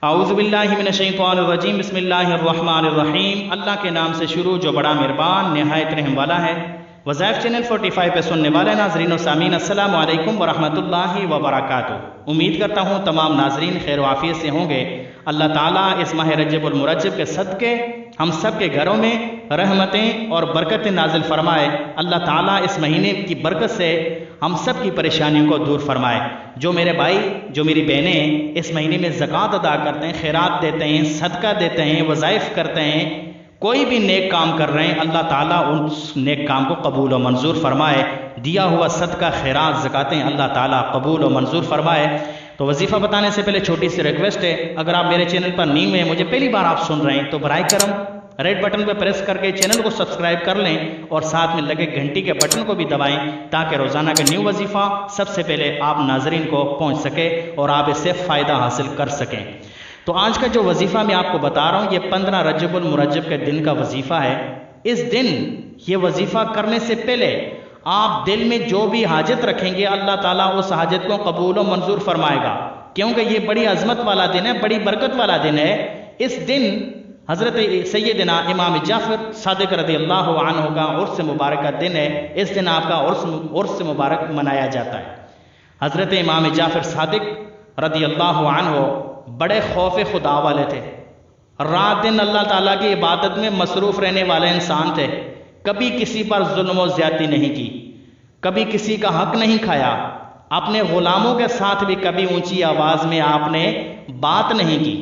اعوذ باللہ من الشیطان الرجیم بسم اللہ الرحمن الرحیم۔ اللہ کے نام سے شروع جو بڑا مہربان نہایت رحم والا ہے۔ وظائف چینل 45 پہ سننے والے ناظرین و سامعین السلام علیکم ورحمۃ اللہ وبرکاتہ۔ امید کرتا ہوں تمام ناظرین خیر و عافیت سے ہوں گے۔ اللہ تعالیٰ اس ماہ رجب المرجب کے صدقے ہم سب کے گھروں میں رحمتیں اور برکتیں نازل فرمائے۔ اللہ تعالیٰ اس مہینے کی برکت سے ہم سب کی پریشانیوں کو دور فرمائے۔ جو میرے بھائی جو میری بہنیں اس مہینے میں زکوٰۃ ادا کرتے ہیں، خیرات دیتے ہیں، صدقہ دیتے ہیں، وظائف کرتے ہیں، کوئی بھی نیک کام کر رہے ہیں، اللہ تعالیٰ اس نیک کام کو قبول و منظور فرمائے۔ دیا ہوا صدقہ خیرات زکاتیں اللہ تعالیٰ قبول و منظور فرمائے۔ تو وظیفہ بتانے سے پہلے چھوٹی سی ریکویسٹ ہے، اگر آپ میرے چینل پر نئی ہیں، مجھے پہلی بار آپ سن رہے ہیں، تو برائے کرم ریڈ بٹن پہ پریس کر کے چینل کو سبسکرائب کر لیں اور ساتھ میں لگے گھنٹی کے بٹن کو بھی دبائیں تاکہ روزانہ کے نیو وظیفہ سب سے پہلے آپ ناظرین کو پہنچ سکے اور آپ اس سے فائدہ حاصل کر سکیں۔ تو آج کا جو وظیفہ میں آپ کو بتا رہا ہوں، یہ 15 رجب المرجب کے دن کا وظیفہ ہے۔ اس دن یہ وظیفہ کرنے سے پہلے آپ دل میں جو بھی حاجت رکھیں گے، اللہ تعالیٰ اس حاجت کو قبول و منظور فرمائے گا، کیونکہ یہ بڑی عظمت والا دن ہے، بڑی برکت والا دن ہے۔ اس دن حضرت سیدنا امام جعفر صادق رضی اللہ عنہ کا عرس مبارک کا دن ہے۔ اس دن آپ کا عرس مبارک منایا جاتا ہے۔ حضرت امام جعفر صادق رضی اللہ عنہ بڑے خوف خدا والے تھے، رات دن اللہ تعالیٰ کی عبادت میں مصروف رہنے والے انسان تھے۔ کبھی کسی پر ظلم و زیادتی نہیں کی، کبھی کسی کا حق نہیں کھایا، اپنے غلاموں کے ساتھ بھی کبھی اونچی آواز میں آپ نے بات نہیں کی۔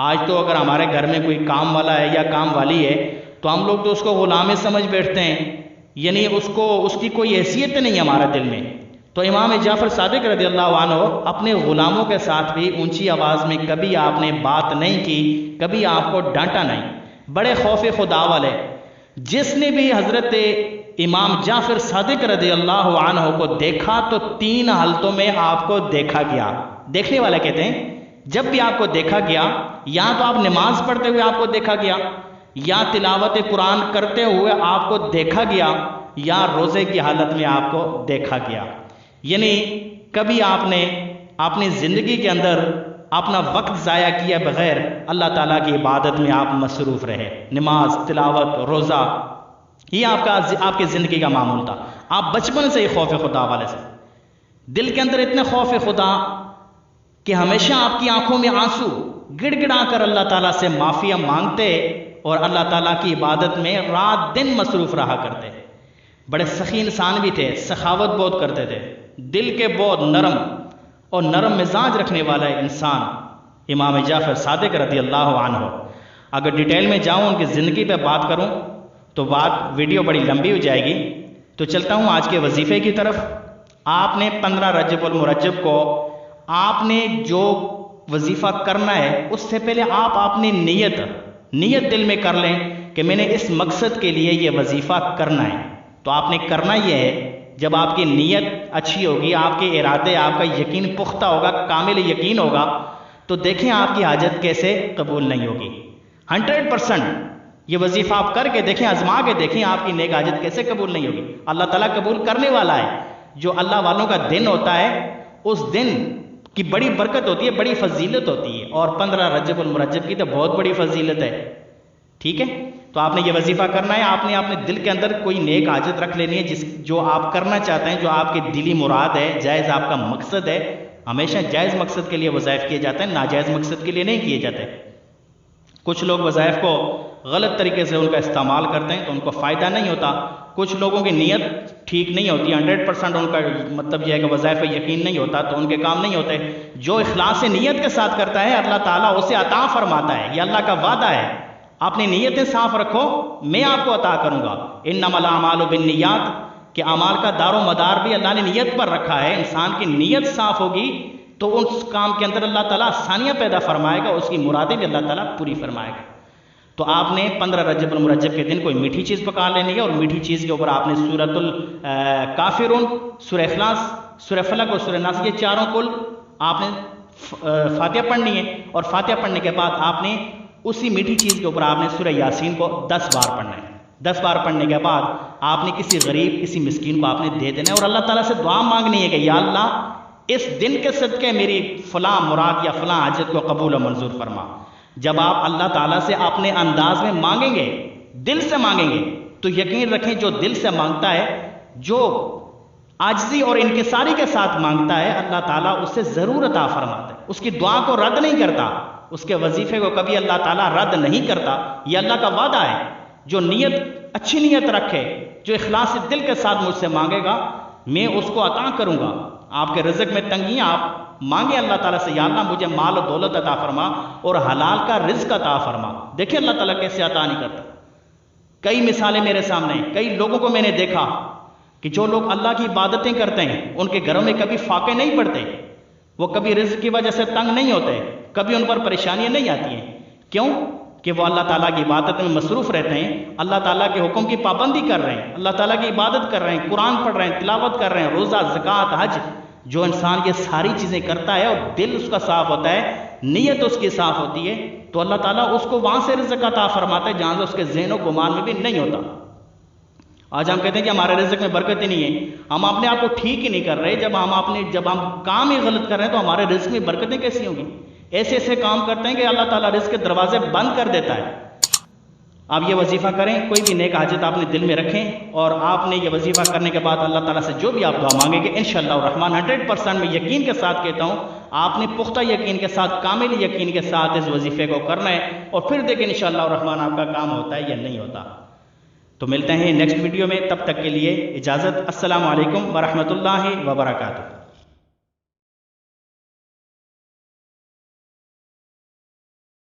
آج تو اگر ہمارے گھر میں کوئی کام والا ہے یا کام والی ہے تو ہم لوگ تو اس کو غلام سمجھ بیٹھتے ہیں، یعنی اس کی کوئی حیثیت نہیں ہمارے دل میں۔ تو امام جعفر صادق رضی اللہ عنہ اپنے غلاموں کے ساتھ بھی اونچی آواز میں کبھی آپ نے بات نہیں کی، کبھی آپ کو ڈانٹا نہیں، بڑے خوف خدا والے۔ جس نے بھی حضرت امام جعفر صادق رضی اللہ عنہ کو دیکھا تو 3 حالتوں میں آپ کو دیکھا گیا۔ دیکھنے والے کہتے ہیں جب بھی آپ کو دیکھا گیا، یا تو آپ نماز پڑھتے ہوئے آپ کو دیکھا گیا، یا تلاوت قرآن کرتے ہوئے آپ کو دیکھا گیا، یا روزے کی حالت میں آپ کو دیکھا گیا۔ یعنی کبھی آپ نے اپنی زندگی کے اندر اپنا وقت ضائع کیا بغیر اللہ تعالیٰ کی عبادت میں آپ مصروف رہے۔ نماز، تلاوت، روزہ، یہ آپ کی زندگی کا معمول تھا۔ آپ بچپن سے ہی خوف خدا والے سے، دل کے اندر اتنے خوف خدا کہ ہمیشہ آپ کی آنکھوں میں آنسو، گڑ گڑا کر اللہ تعالیٰ سے معافیاں مانگتے اور اللہ تعالیٰ کی عبادت میں رات دن مصروف رہا کرتے۔ بڑے سخی انسان بھی تھے، سخاوت بہت کرتے تھے، دل کے بہت نرم مزاج رکھنے والا انسان امام جعفر صادق رضی اللہ عنہ۔ اگر ڈیٹیل میں جاؤں ان کی زندگی پہ بات کروں تو ویڈیو بڑی لمبی ہو جائے گی، تو چلتا ہوں آج کے وظیفے کی طرف۔ آپ نے 15 رجب المرجب کو آپ نے جو وظیفہ کرنا ہے، اس سے پہلے آپ اپنی نیت دل میں کر لیں کہ میں نے اس مقصد کے لیے یہ وظیفہ کرنا ہے۔ تو آپ نے کرنا یہ ہے، جب آپ کی نیت اچھی ہوگی، آپ کے ارادے، آپ کا یقین پختہ ہوگا، کامل یقین ہوگا، تو دیکھیں آپ کی حاجت کیسے قبول نہیں ہوگی۔ 100% یہ وظیفہ آپ کر کے دیکھیں، آزما کے دیکھیں آپ کی نیک حاجت کیسے قبول نہیں ہوگی۔ اللہ تعالیٰ قبول کرنے والا ہے۔ جو اللہ والوں کا دن ہوتا ہے، اس دن کی بڑی برکت ہوتی ہے، بڑی فضیلت ہوتی ہے، اور 15 رجب المرجب کی تو بہت بڑی فضیلت ہے۔ ٹھیک ہے، تو آپ نے یہ وظیفہ کرنا ہے۔ آپ نے اپنے دل کے اندر کوئی نیک حاجت رکھ لینی ہے، جو آپ کرنا چاہتے ہیں، جو آپ کی دلی مراد ہے، جائز آپ کا مقصد ہے۔ ہمیشہ جائز مقصد کے لیے وظائف کیے جاتے ہیں، ناجائز مقصد کے لیے نہیں کیے جاتے۔ کچھ لوگ وظائف کو غلط طریقے سے ان کا استعمال کرتے ہیں تو ان کو فائدہ نہیں ہوتا۔ کچھ لوگوں کی نیت ٹھیک نہیں ہوتی، 100% ان کا مطلب یہ ہے کہ وظائف پہ یقین نہیں ہوتا تو ان کے کام نہیں ہوتے۔ جو اخلاص نیت کے ساتھ کرتا ہے، اللہ تعالیٰ اسے عطا فرماتا ہے، یہ اللہ کا وعدہ ہے۔ اپنی نیتیں صاف رکھو، میں آپ کو عطا کروں گا۔ انما الاعمال بالنیات، کہ اعمال کا دار و مدار بھی اللہ نے نیت پر رکھا ہے۔ انسان کی نیت صاف ہوگی تو اس کام کے اندر اللہ تعالیٰ آسانیاں پیدا فرمائے گا، اس کی مرادیں بھی اللہ تعالیٰ پوری فرمائے گا۔ تو آپ نے 15 رجب المرجب کے دن کوئی میٹھی چیز پکا لینی ہے، اور میٹھی چیز کے اوپر آپ نے سورۃ الکافرون، سورہ اخلاص، سورہ فلق اور سورہ ناس، یہ چاروں کل آپ نے فاتحہ پڑھنی ہے، اور فاتحہ پڑھنے کے بعد آپ نے اسی میٹھی چیز کے اوپر آپ نے سورہ یاسین کو 10 بار پڑھنا ہے۔ 10 بار پڑھنے کے بعد آپ نے کسی غریب، کسی مسکین کو آپ نے دے دینا ہے، اور اللہ تعالیٰ سے دعا مانگنی ہے کہ یا اللہ اس دن کے صدقے میری فلاں مراد یا فلاں حاجت کو قبول و منظور فرما۔ جب آپ اللہ تعالیٰ سے اپنے انداز میں مانگیں گے، دل سے مانگیں گے، تو یقین رکھیں جو دل سے مانگتا ہے، جو عاجزی اور انکساری کے ساتھ مانگتا ہے، اللہ تعالیٰ اسے ضرور عطا فرماتا ہے، اس کی دعا کو رد نہیں کرتا، اس کے وظیفے کو کبھی اللہ تعالیٰ رد نہیں کرتا۔ یہ اللہ کا وعدہ ہے۔ جو نیت، اچھی نیت رکھے، جو اخلاص دل کے ساتھ مجھ سے مانگے گا، میں اس کو عطا کروں گا۔ آپ کے رزق میں تنگی، آپ مانگیں اللہ تعالیٰ سے، یا اللہ مجھے مال و دولت عطا فرما اور حلال کا رزق عطا فرما۔ دیکھیں اللہ تعالیٰ کیسے عطا نہیں کرتا۔ کئی مثالیں میرے سامنے ہیں، کئی لوگوں کو میں نے دیکھا کہ جو لوگ اللہ کی عبادتیں کرتے ہیں، ان کے گھروں میں کبھی فاقے نہیں پڑتے، وہ کبھی رزق کی وجہ سے تنگ نہیں ہوتے، کبھی ان پر پریشانیاں نہیں آتی ہیں۔ کیوں؟ کہ وہ اللہ تعالیٰ کی عبادت میں مصروف رہتے ہیں، اللہ تعالیٰ کے حکم کی پابندی کر رہے ہیں، اللہ تعالیٰ کی عبادت کر رہے ہیں، قرآن پڑھ رہے ہیں، تلاوت کر رہے ہیں، روزہ، زکوٰۃ، حج۔ جو انسان یہ ساری چیزیں کرتا ہے اور دل اس کا صاف ہوتا ہے، نیت اس کی صاف ہوتی ہے، تو اللہ تعالیٰ اس کو وہاں سے رزق عطا فرماتا ہے جہاں سے اس کے ذہن و گمان میں بھی نہیں ہوتا۔ آج ہم کہتے ہیں کہ ہمارے رزق میں برکت ہی نہیں ہے، ہم اپنے آپ کو ٹھیک ہی نہیں کر رہے۔ جب ہم کام ہی غلط کر رہے ہیں تو ہمارے رزق میں برکتیں کیسی ہوں گی؟ ایسے ایسے کام کرتے ہیں کہ اللہ تعالیٰ رزق کے دروازے بند کر دیتا ہے۔ آپ یہ وظیفہ کریں، کوئی بھی نیک حاجت آپ نے دل میں رکھیں، اور آپ نے یہ وظیفہ کرنے کے بعد اللہ تعالیٰ سے جو بھی آپ دعا مانگیں گے، انشاءاللہ الرحمن 100% میں یقین کے ساتھ کہتا ہوں، آپ نے پختہ یقین کے ساتھ، کامل یقین کے ساتھ اس وظیفے کو کرنا ہے، اور پھر دیکھیں انشاءاللہ الرحمن آپ کا کام ہوتا ہے یا نہیں ہوتا۔ تو ملتے ہیں نیکسٹ ویڈیو میں، تب تک کے لیے اجازت۔ السلام علیکم ورحمۃ اللہ وبرکاتہ۔